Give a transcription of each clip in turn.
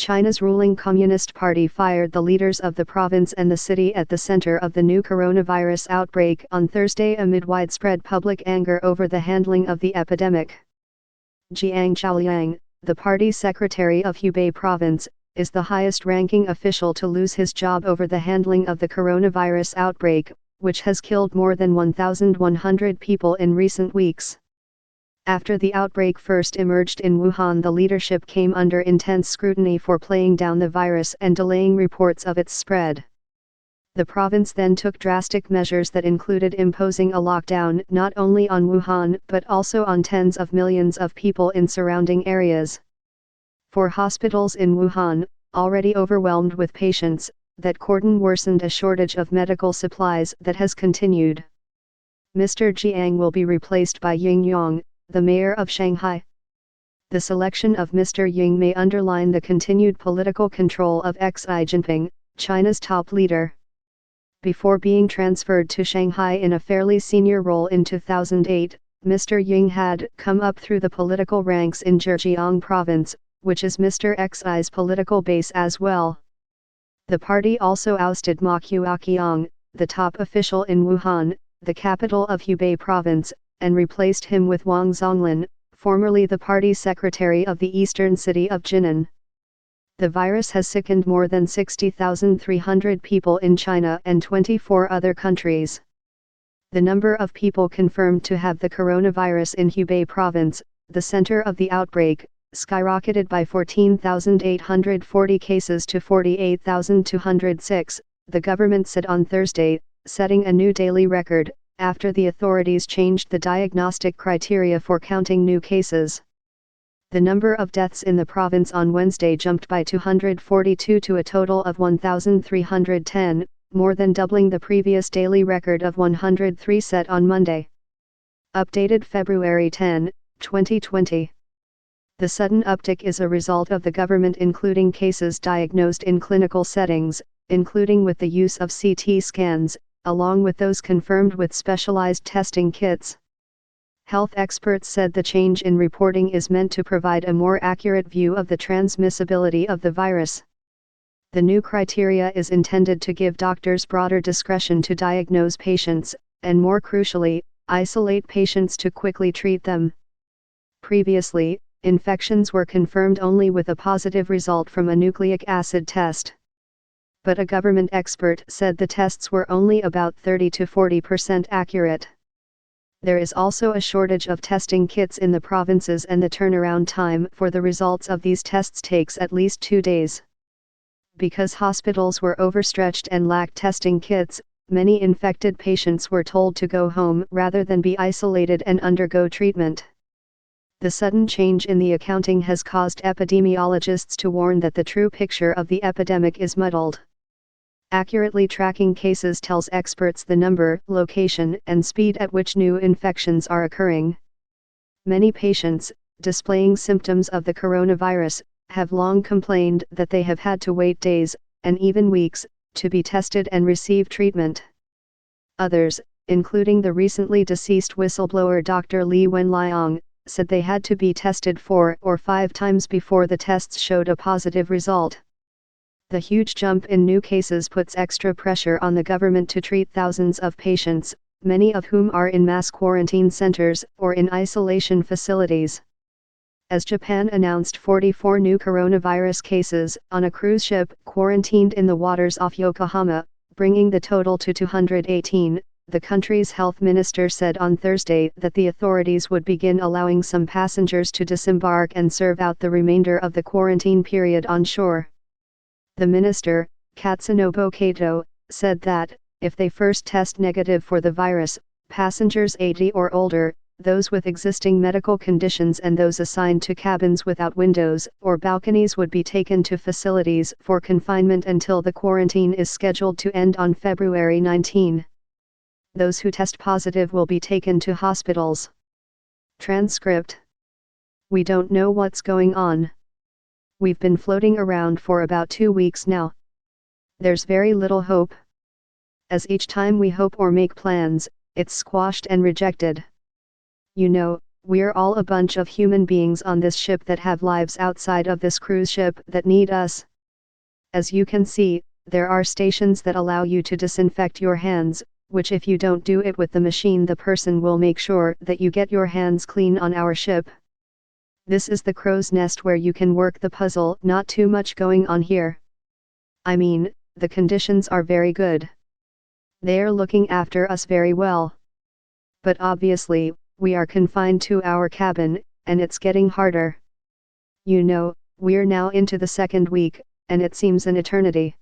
China's ruling Communist Party fired the leaders of the province and the city at the center of the new coronavirus outbreak on Thursday amid widespread public anger over the handling of the epidemic. Jiang Chaoliang, the party's secretary of Hubei province, is the highest-ranking official to lose his job over the handling of the coronavirus outbreak, which has killed more than 1,100 people in recent weeks. After the outbreak first emerged in Wuhan, the leadership came under intense scrutiny for playing down the virus and delaying reports of its spread. The province then took drastic measures that included imposing a lockdown not only on Wuhan but also on tens of millions of people in surrounding areas. For hospitals in Wuhan, already overwhelmed with patients, that cordon worsened a shortage of medical supplies that has continued. Mr. Jiang will be replaced by Ying Yang, the mayor of Shanghai. The selection of Mr. Ying may underline the continued political control of Xi Jinping, China's top leader. Before being transferred to Shanghai in a fairly senior role in 2008, Mr. Ying had come up through the political ranks in Zhejiang province, which is Mr. Xi's political base as well. The party also ousted Ma Huaqiang, the top official in Wuhan, the capital of Hubei province, and replaced him with Wang Zonglin, formerly the party's secretary of the eastern city of Jinan. The virus has sickened more than 60,300 people in China and 24 other countries. The number of people confirmed to have the coronavirus in Hubei province, the center of the outbreak, skyrocketed by 14,840 cases to 48,206, the government said on Thursday, setting a new daily record, after the authorities changed the diagnostic criteria for counting new cases. The number of deaths in the province on Wednesday jumped by 242 to a total of 1,310, more than doubling the previous daily record of 103 set on Monday. Updated February 10, 2020. The sudden uptick is a result of the government including cases diagnosed in clinical settings, including with the use of CT scans, along with those confirmed with specialized testing kits. Health experts said the change in reporting is meant to provide a more accurate view of the transmissibility of the virus. The new criteria is intended to give doctors broader discretion to diagnose patients, and more crucially, isolate patients to quickly treat them. Previously, infections were confirmed only with a positive result from a nucleic acid test. But a government expert said the tests were only about 30 to 40% accurate. There is also a shortage of testing kits in the provinces and the turnaround time for the results of these tests takes at least 2 days. Because hospitals were overstretched and lacked testing kits, many infected patients were told to go home rather than be isolated and undergo treatment. The sudden change in the accounting has caused epidemiologists to warn that the true picture of the epidemic is muddled. Accurately tracking cases tells experts the number, location, and speed at which new infections are occurring. Many patients, displaying symptoms of the coronavirus, have long complained that they have had to wait days, and even weeks, to be tested and receive treatment. Others, including the recently deceased whistleblower Dr. Li Wenliang, said they had to be tested 4 or 5 times before the tests showed a positive result. The huge jump in new cases puts extra pressure on the government to treat thousands of patients, many of whom are in mass quarantine centers or in isolation facilities. As Japan announced 44 new coronavirus cases on a cruise ship quarantined in the waters off Yokohama, bringing the total to 218, the country's health minister said on Thursday that the authorities would begin allowing some passengers to disembark and serve out the remainder of the quarantine period on shore. The minister, Katsunobu Kato, said that, if they first test negative for the virus, passengers 80 or older, those with existing medical conditions and those assigned to cabins without windows or balconies would be taken to facilities for confinement until the quarantine is scheduled to end on February 19. Those who test positive will be taken to hospitals. Transcript: We don't know what's going on. We've been floating around for about 2 weeks now. There's very little hope. As each time we hope or make plans, it's squashed and rejected. You know, we're all a bunch of human beings on this ship that have lives outside of this cruise ship that need us. As you can see, there are stations that allow you to disinfect your hands, which if you don't do it with the machine, the person will make sure that you get your hands clean on our ship. This is the crow's nest where you can work the puzzle, not too much going on here. I mean, the conditions are very good. They're looking after us very well. But obviously, we are confined to our cabin, and it's getting harder. You know, we're now into the second week, and it seems an eternity.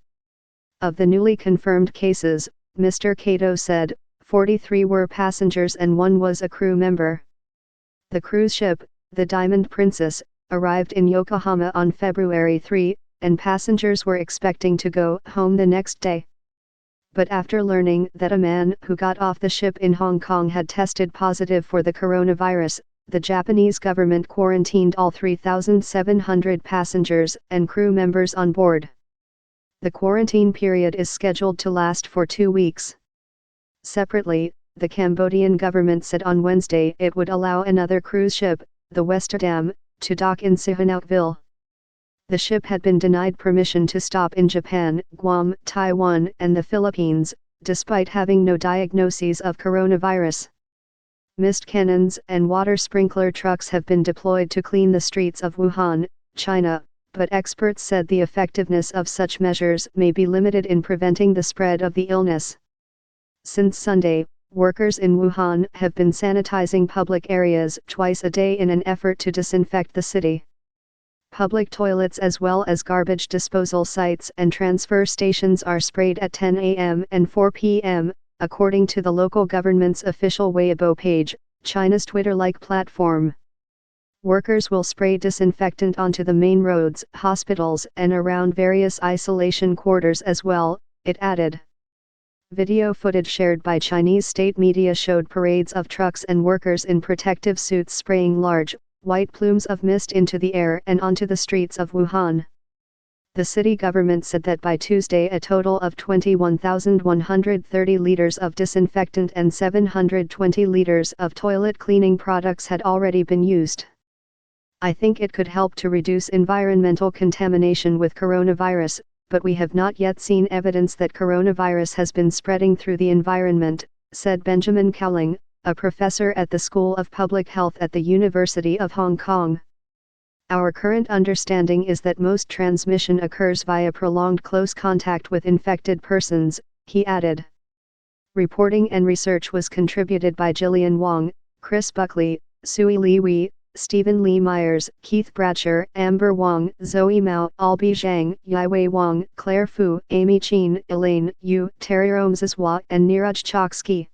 Of the newly confirmed cases, Mr. Kato said, 43 were passengers and 1 was a crew member. The cruise ship, the Diamond Princess, arrived in Yokohama on February 3, and passengers were expecting to go home the next day. But after learning that a man who got off the ship in Hong Kong had tested positive for the coronavirus, the Japanese government quarantined all 3,700 passengers and crew members on board. The quarantine period is scheduled to last for 2 weeks. Separately, the Cambodian government said on Wednesday it would allow another cruise ship, the Westerdam, to dock in Sihanoukville. The ship had been denied permission to stop in Japan, Guam, Taiwan, and the Philippines, despite having no diagnoses of coronavirus. Mist cannons and water sprinkler trucks have been deployed to clean the streets of Wuhan, China, but experts said the effectiveness of such measures may be limited in preventing the spread of the illness. Since Sunday, workers in Wuhan have been sanitizing public areas twice a day in an effort to disinfect the city. Public toilets as well as garbage disposal sites and transfer stations are sprayed at 10 a.m. and 4 p.m., according to the local government's official Weibo page, China's Twitter-like platform. Workers will spray disinfectant onto the main roads, hospitals, and around various isolation quarters as well, it added. Video footage shared by Chinese state media showed parades of trucks and workers in protective suits spraying large, white plumes of mist into the air and onto the streets of Wuhan. The city government said that by Tuesday a total of 21,130 liters of disinfectant and 720 liters of toilet cleaning products had already been used. I think it could help to reduce environmental contamination with coronavirus, but we have not yet seen evidence that coronavirus has been spreading through the environment, said Benjamin Cowling, a professor at the School of Public Health at the University of Hong Kong. Our current understanding is that most transmission occurs via prolonged close contact with infected persons, he added. Reporting and research was contributed by Jillian Wong, Chris Buckley, Sui Li Wei, Stephen Lee Myers, Keith Bradsher, Amber Wong, Zoe Mao, Albi Zhang, Yaiwei Wang, Claire Fu, Amy Chin, Elaine Yu, Terry Romsaswa, and Neeraj Choksky.